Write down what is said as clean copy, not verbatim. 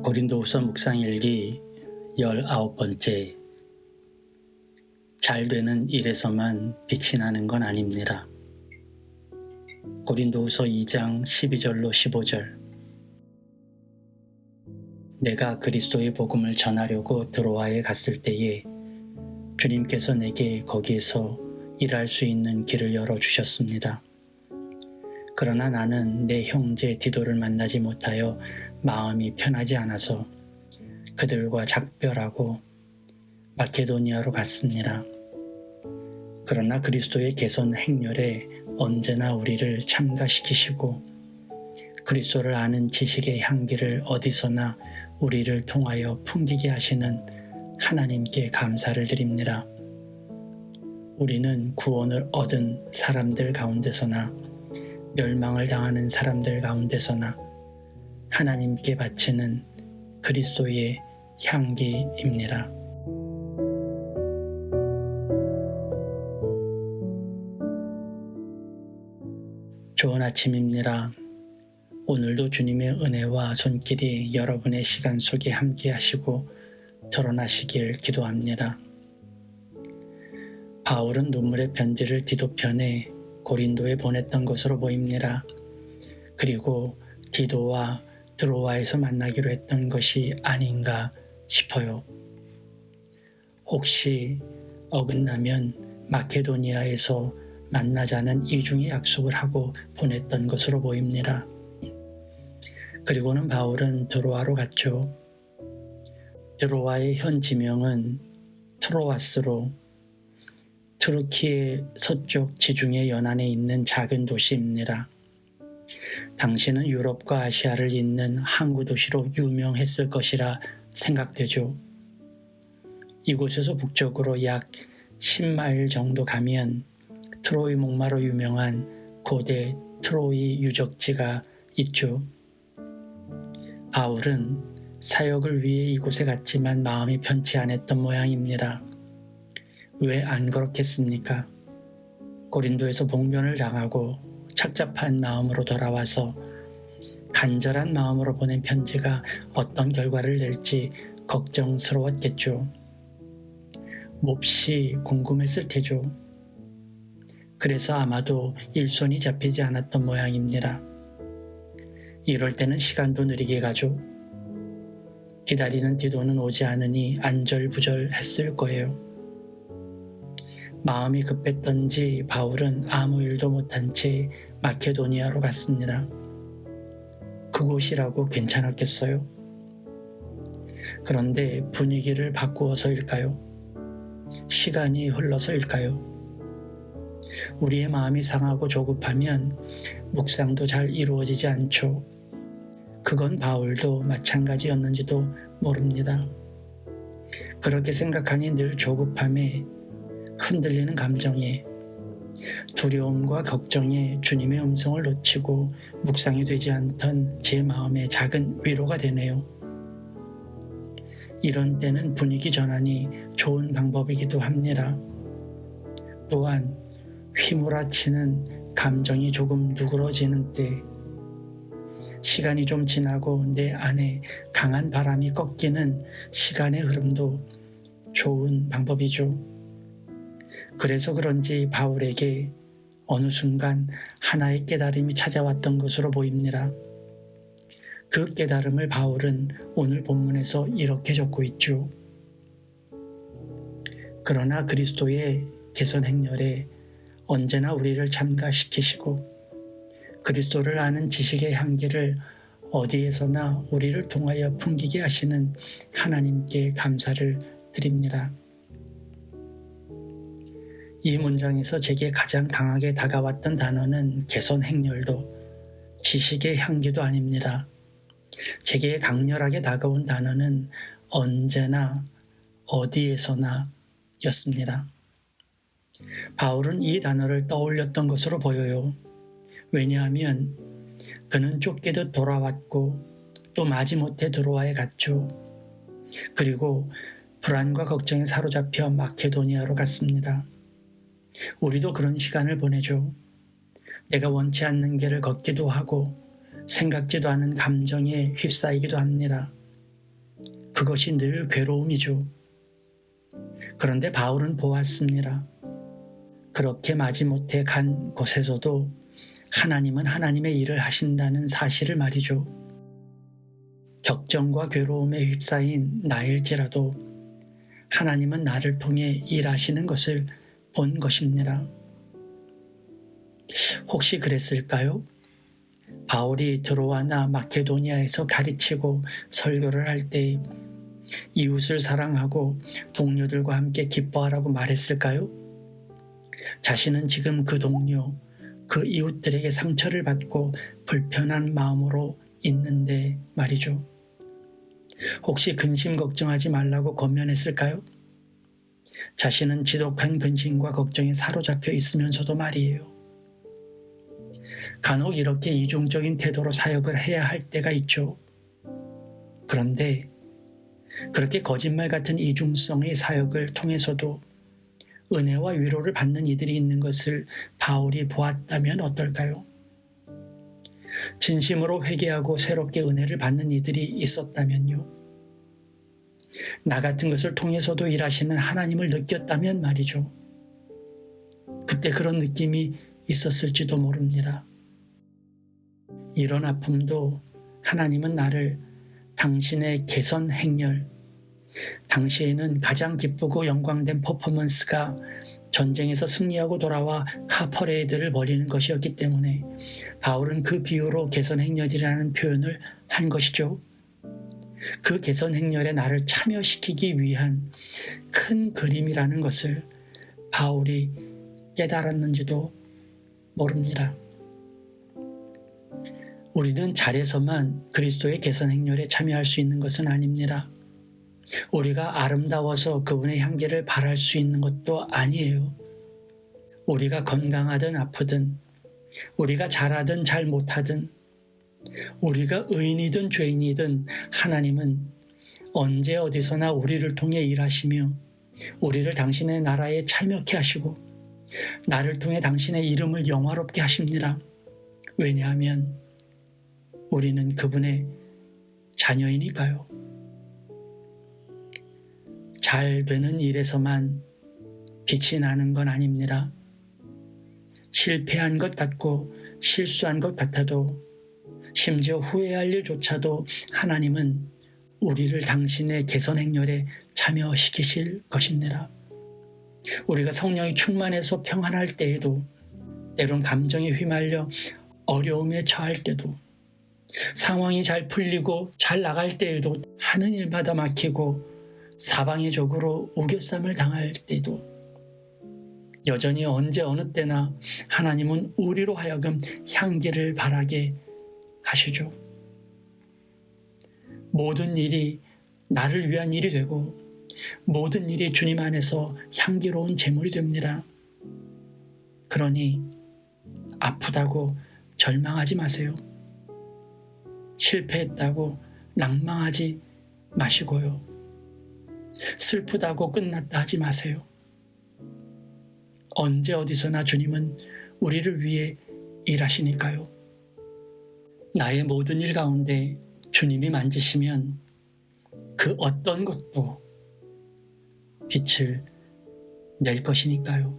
고린도후서 묵상일기 19번째. 잘 되는 일에서만 빛이 나는 건 아닙니다. 고린도후서 2장 12절로 15절. 내가 그리스도의 복음을 전하려고 드로아에 갔을 때에 주님께서 내게 거기에서 일할 수 있는 길을 열어주셨습니다. 그러나 나는 내 형제 디도를 만나지 못하여 마음이 편하지 않아서 그들과 작별하고 마케도니아로 갔습니다. 그러나 그리스도의 개선 행렬에 언제나 우리를 참가시키시고 그리스도를 아는 지식의 향기를 어디서나 우리를 통하여 풍기게 하시는 하나님께 감사를 드립니다. 우리는 구원을 얻은 사람들 가운데서나 멸망을 당하는 사람들 가운데서나 하나님께 바치는 그리스도의 향기입니다. 좋은 아침입니다. 오늘도 주님의 은혜와 손길이 여러분의 시간 속에 함께 하시고 드러나시길 기도합니다. 바울은 눈물의 편지를 디도편에 고린도에 보냈던 것으로 보입니다. 그리고 디도와 드로아에서 만나기로 했던 것이 아닌가 싶어요. 혹시 어긋나면 마케도니아에서 만나자는 이중의 약속을 하고 보냈던 것으로 보입니다. 그리고는 바울은 드로아로 갔죠. 드로아의 현 지명은 트로아스로 트루키의 서쪽 지중해 연안에 있는 작은 도시입니다. 당시는 유럽과 아시아를 잇는 항구 도시로 유명했을 것이라 생각되죠. 이곳에서 북쪽으로 약 10마일 정도 가면 트로이 목마로 유명한 고대 트로이 유적지가 있죠. 바울은 사역을 위해 이곳에 갔지만 마음이 편치 않았던 모양입니다. 왜 안 그렇겠습니까? 고린도에서 봉변을 당하고 착잡한 마음으로 돌아와서 간절한 마음으로 보낸 편지가 어떤 결과를 낼지 걱정스러웠겠죠. 몹시 궁금했을 테죠. 그래서 아마도 일손이 잡히지 않았던 모양입니다. 이럴 때는 시간도 느리게 가죠. 기다리는 디도는 오지 않으니 안절부절했을 거예요. 마음이 급했던지 바울은 아무 일도 못한 채 마케도니아로 갔습니다. 그곳이라고 괜찮았겠어요? 그런데 분위기를 바꾸어서일까요? 시간이 흘러서일까요? 우리의 마음이 상하고 조급하면 묵상도 잘 이루어지지 않죠. 그건 바울도 마찬가지였는지도 모릅니다. 그렇게 생각하니 늘 조급함에 흔들리는 감정에 두려움과 걱정에 주님의 음성을 놓치고 묵상이 되지 않던 제 마음에 작은 위로가 되네요. 이런 때는 분위기 전환이 좋은 방법이기도 합니다. 또한 휘몰아치는 감정이 조금 누그러지는 때, 시간이 좀 지나고 내 안에 강한 바람이 꺾이는 시간의 흐름도 좋은 방법이죠. 그래서 그런지 바울에게 어느 순간 하나의 깨달음이 찾아왔던 것으로 보입니다. 그 깨달음을 바울은 오늘 본문에서 이렇게 적고 있죠. 그러나 그리스도의 개선 행렬에 언제나 우리를 참가시키시고 그리스도를 아는 지식의 향기를 어디에서나 우리를 통하여 풍기게 하시는 하나님께 감사를 드립니다. 이 문장에서 제게 가장 강하게 다가왔던 단어는 개선 행렬도 지식의 향기도 아닙니다. 제게 강렬하게 다가온 단어는 언제나 어디에서나 였습니다. 바울은 이 단어를 떠올렸던 것으로 보여요. 왜냐하면 그는 쫓기듯 돌아왔고 또 마지못해 드로아에 갔죠. 그리고 불안과 걱정에 사로잡혀 마케도니아로 갔습니다. 우리도 그런 시간을 보내죠. 내가 원치 않는 길을 걷기도 하고 생각지도 않은 감정에 휩싸이기도 합니다. 그것이 늘 괴로움이죠. 그런데 바울은 보았습니다. 그렇게 마지못해 간 곳에서도 하나님은 하나님의 일을 하신다는 사실을 말이죠. 격정과 괴로움에 휩싸인 나일지라도 하나님은 나를 통해 일하시는 것을 본 것입니다. 혹시 그랬을까요? 바울이 드로아나 마케도니아에서 가르치고 설교를 할 때 이웃을 사랑하고 동료들과 함께 기뻐하라고 말했을까요? 자신은 지금 그 동료, 그 이웃들에게 상처를 받고 불편한 마음으로 있는데 말이죠. 혹시 근심 걱정하지 말라고 권면했을까요? 자신은 지독한 근심과 걱정에 사로잡혀 있으면서도 말이에요. 간혹 이렇게 이중적인 태도로 사역을 해야 할 때가 있죠. 그런데 그렇게 거짓말 같은 이중성의 사역을 통해서도 은혜와 위로를 받는 이들이 있는 것을 바울이 보았다면 어떨까요? 진심으로 회개하고 새롭게 은혜를 받는 이들이 있었다면요. 나 같은 것을 통해서도 일하시는 하나님을 느꼈다면 말이죠. 그때 그런 느낌이 있었을지도 모릅니다. 이런 아픔도 하나님은 나를 당신의 개선 행렬, 당시에는 가장 기쁘고 영광된 퍼포먼스가 전쟁에서 승리하고 돌아와 카퍼레이드를 벌이는 것이었기 때문에 바울은 그 비유로 개선 행렬이라는 표현을 한 것이죠. 그 개선 행렬에 나를 참여시키기 위한 큰 그림이라는 것을 바울이 깨달았는지도 모릅니다. 우리는 잘해서만 그리스도의 개선 행렬에 참여할 수 있는 것은 아닙니다. 우리가 아름다워서 그분의 향기를 발할 수 있는 것도 아니에요. 우리가 건강하든 아프든, 우리가 잘하든 잘 못하든, 우리가 의인이든 죄인이든 하나님은 언제 어디서나 우리를 통해 일하시며 우리를 당신의 나라에 참여케 하시고 나를 통해 당신의 이름을 영화롭게 하십니다. 왜냐하면 우리는 그분의 자녀이니까요. 잘 되는 일에서만 빛이 나는 건 아닙니다. 실패한 것 같고 실수한 것 같아도 심지어 후회할 일조차도 하나님은 우리를 당신의 개선 행렬에 참여시키실 것입니다. 우리가 성령이 충만해서 평안할 때에도, 때론 감정에 휘말려 어려움에 처할 때도, 상황이 잘 풀리고 잘 나갈 때에도, 하는 일마다 막히고 사방의 적으로 우겨쌈을 당할 때도, 여전히 언제 어느 때나 하나님은 우리로 하여금 향기를 발하게 하시죠. 모든 일이 나를 위한 일이 되고 모든 일이 주님 안에서 향기로운 제물이 됩니다. 그러니 아프다고 절망하지 마세요. 실패했다고 낭망하지 마시고요. 슬프다고 끝났다 하지 마세요. 언제 어디서나 주님은 우리를 위해 일하시니까요. 나의 모든 일 가운데 주님이 만지시면 그 어떤 것도 빛을 낼 것이니까요.